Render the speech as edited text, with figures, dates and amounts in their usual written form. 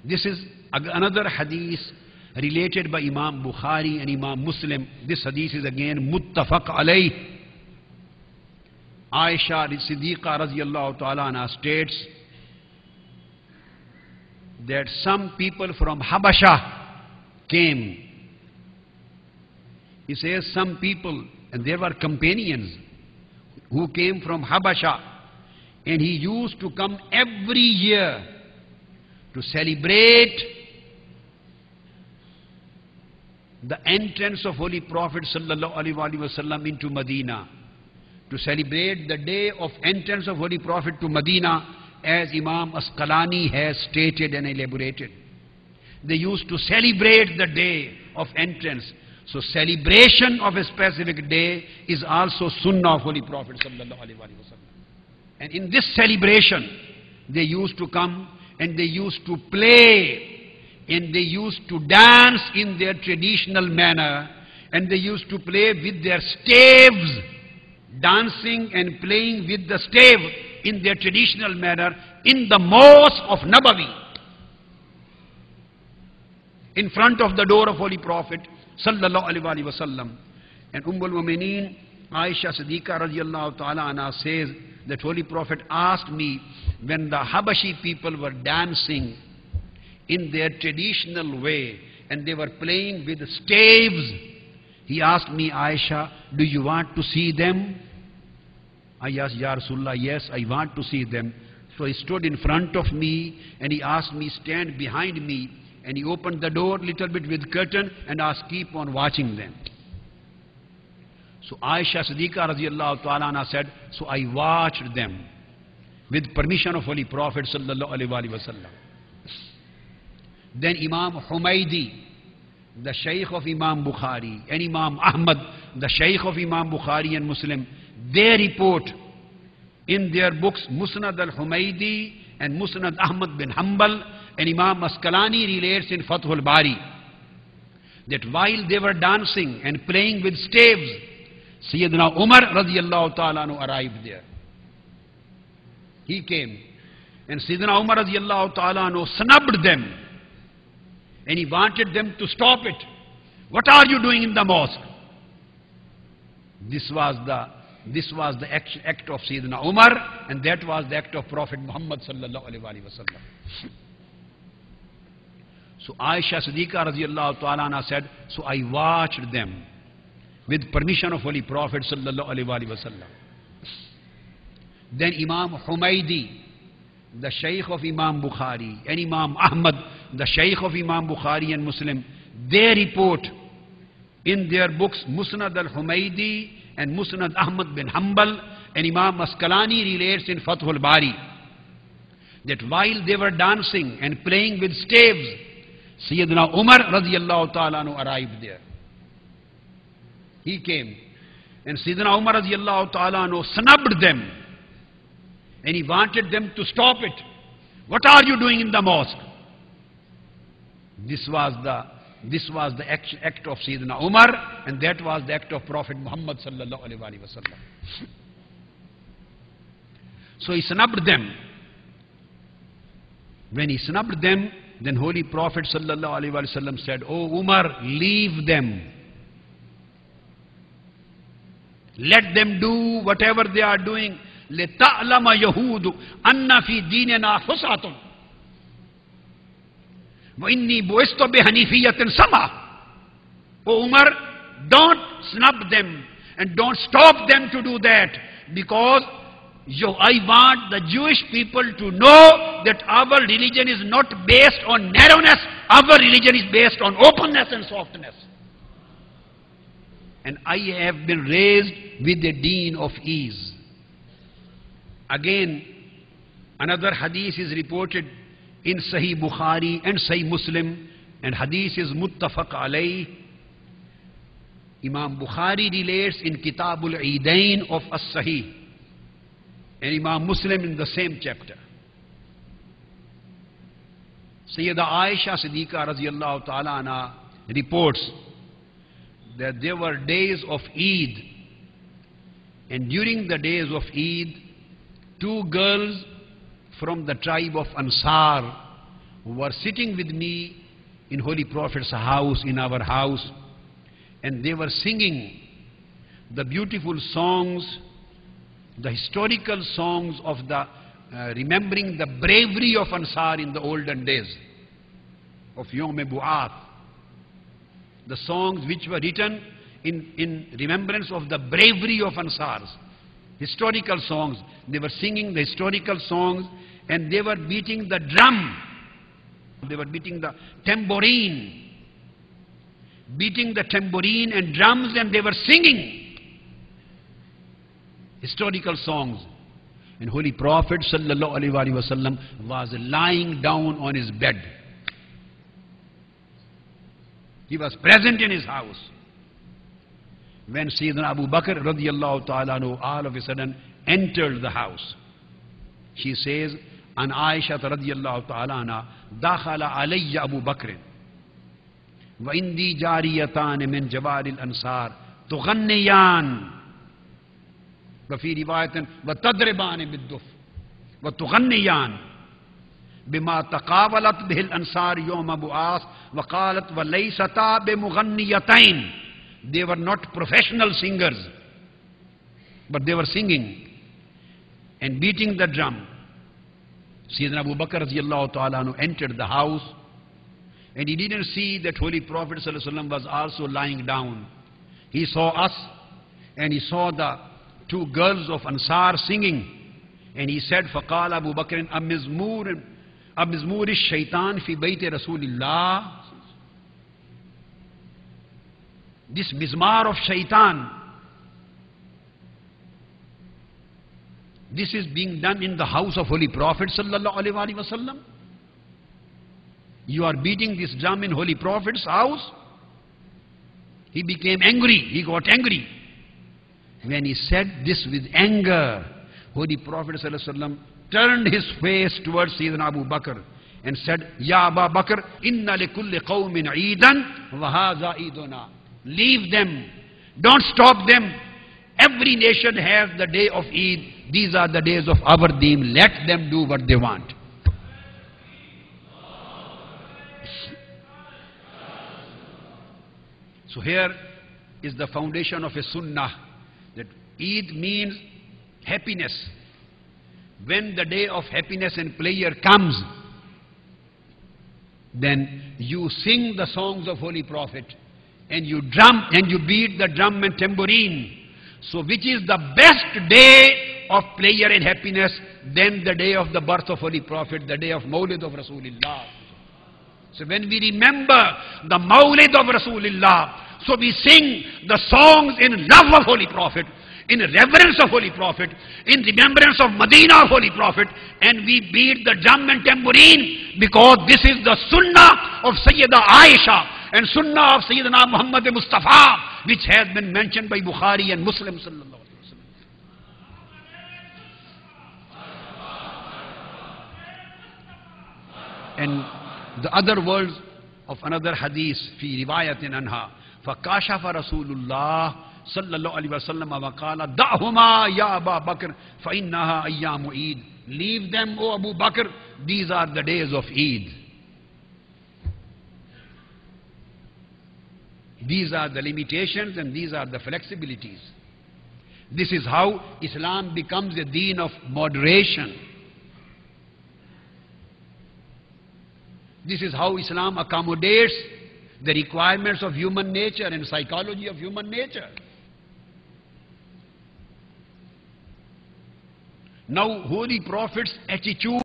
This is another hadith related by Imam Bukhari and Imam Muslim. This hadith is again muttafaq alayh. Aisha Siddiqa radiyallahu ta'ala anha states that some people from Habasha came. He says some people, and there were companions who came from Habasha, and he used to come every year to celebrate the entrance of Holy Prophet sallallahu alaihi wasallam into Medina, to celebrate the day of entrance of Holy Prophet to Medina, as Imam Asqalani has stated and elaborated. They used to celebrate the day of entrance. So celebration of a specific day is also sunnah of Holy Prophet sallallahu alaihi wasallam. And in this celebration, they used to come and they used to play and they used to dance in their traditional manner, and they used to play with their staves, dancing and playing with the stave in their traditional manner in the mosque of Nabawi, in front of the door of Holy Prophet sallallahu alaihi wasallam. And al-Mu'mineen Aisha Siddiqa radiyallahu ta'ala anha says that Holy Prophet asked me, when the Habashi people were dancing in their traditional way and they were playing with staves, he asked me, Aisha, do you want to see them? I asked, Ya Rasulullah, yes, I want to see them. So he stood in front of me and he asked me, stand behind me, and he opened the door a little bit with curtain and asked, keep on watching them. So Aisha Siddiqa radiyallahu ta'ala anha said, so I watched them with permission of Holy Prophet sallallahu alaihi wasallam. Then Imam Humaydi, the Shaykh of Imam Bukhari, and Imam Ahmad, the Shaykh of Imam Bukhari and Muslim, they report in their books Musnad al-Humaydi and Musnad Ahmad bin Hanbal, and Imam Asqalani relates in Fathul Bari that while they were dancing and playing with staves, Sayyidina Umar radiyallahu ta'ala anhu arrived there. He came, and Sayyidina Umar radiyallahu ta'ala anhu snubbed them, and he wanted them to stop it. What are you doing in the mosque? This was the act of Sayyidina Umar, and that was the act of Prophet Muhammad sallallahu alaihi wasallam. So Aisha Siddiqa radiyallahu ta'ala anha said, so I watched them with permission of Holy Prophet sallallahu alaihi wasallam. Then Imam Humaydi, the Shaykh of Imam Bukhari, and Imam Ahmad, the Shaykh of Imam Bukhari and Muslim, they report in their books Musnad al-Humaydi and Musnad Ahmad bin Hanbal, and Imam Asqalani relates in Fathul Bari that while they were dancing and playing with staves, Sayyidina Umar radiyallahu ta'ala anhu arrived there. He came, and Sayyidina Umar radiyallahu ta'ala anhu snubbed them, and he wanted them to stop it. What are you doing in the mosque? This was the act of Sayyidina Umar, and that was the act of Prophet Muhammad sallallahu alaihi wasallam. So he snubbed them. When he snubbed them, then Holy Prophet sallallahu alaihi wasallam said, "Oh Umar, leave them. Let them do whatever they are doing. لِتَعْلَمَ يَهُودُ أَنَّ فِي دِينِنَا حُسَاتٌ وَإِنِّي بُعِثْتُ بِحَنِيفِيَّةٍ سَمَا." Oh Umar, don't snub them and don't stop them to do that, because I want the Jewish people to know that our religion is not based on narrowness, our religion is based on openness and softness. And I have been raised with the deen of ease. Again, another hadith is reported in Sahih Bukhari and Sahih Muslim, and hadith is muttafaq alayh. Imam Bukhari relates in Kitabul Eidain of As-Sahih, and Imam Muslim in the same chapter. Sayyida Aisha Siddiqa radiyallahu ta'ala anha reports that there were days of Eid, and during the days of Eid, two girls from the tribe of Ansar who were sitting with me in Holy Prophet's house, in our house, and they were singing the beautiful songs, the historical songs of the remembering the bravery of Ansar in the olden days of Yom Bu'ath. The songs which were written in remembrance of the bravery of Ansars. Historical songs. They were singing the historical songs and they were beating the drum. They were beating the tambourine. Beating the tambourine and drums, and they were singing historical songs. And Holy Prophet sallallahu alaihi wasallam was lying down on his bed. He was present in his house. When Sayyidina Abu Bakr radiyallahu ta'ala anhu all of a sudden entered the house, she says, An Aisha radiyallahu ta'ala anha, Dakhala alayya Abu Bakr wa indi jariyatan min jawaril ansar tughanniyan wa fi riwayatin wa tadriban bid-duf wa tughanniyan bima taqawalat bihi al-ansar yawm bu'ath wa qalat wa laysata bimughanniyatain. They were not professional singers, but they were singing and beating the drum. Sayyidina Abu Bakr radiyallahu ta'ala anhu entered the house, and he didn't see that Holy Prophet sallallahu alaihi wasallam was also lying down. He saw us, and he saw the two girls of Ansar singing, and he said, فَقَالَ أَبُو بَكْرٍ أَمِزْمُورِ الشَّيْطَانِ فِي بَيْتِ رَسُولِ اللَّهِ. This mizmar of shaitan, this is being done in the house of Holy Prophet sallallahu alaihi wasallam. You are beating this drum in Holy Prophet's house. He became angry. He got angry. When he said this with anger, Holy Prophet sallallahu alaihi wasallam turned his face towards Sayyidina Abu Bakr and said, Ya Abu Bakr, inna likulli qawmin eidan wa hadha eiduna. Leave them. Don't stop them. Every nation has the day of Eid. These are the days of our deen. Let them do what they want. So here is the foundation of a sunnah, that Eid means happiness. When the day of happiness and pleasure comes, then you sing the songs of Holy Prophet, and you drum and you beat the drum and tambourine. So which is the best day of pleasure and happiness than the day of the birth of Holy Prophet, the day of Mawlid of Rasulullah. So when we remember the Mawlid of Rasulullah, so we sing the songs in love of Holy Prophet, in reverence of Holy Prophet, in remembrance of Medina of Holy Prophet, and we beat the drum and tambourine because this is the sunnah of Sayyida Aisha and sunnah of Sayyidina Muhammad Mustafa, which has been mentioned by Bukhari and Muslim sallallahu alaihi wasallam. And the other words of another hadith, fi riwayatin anha, فَكَاشَفَ رَسُولُ اللَّهِ صلى الله عليه وسلم وقال دعهما يا أبا بكر فإنها أيام عيد. Leave them, O Abu Bakr, these are the days of Eid. These are the limitations and these are the flexibilities. This is how Islam becomes a deen of moderation. This is how Islam accommodates the requirements of human nature and psychology of human nature. Now, Holy Prophet's attitude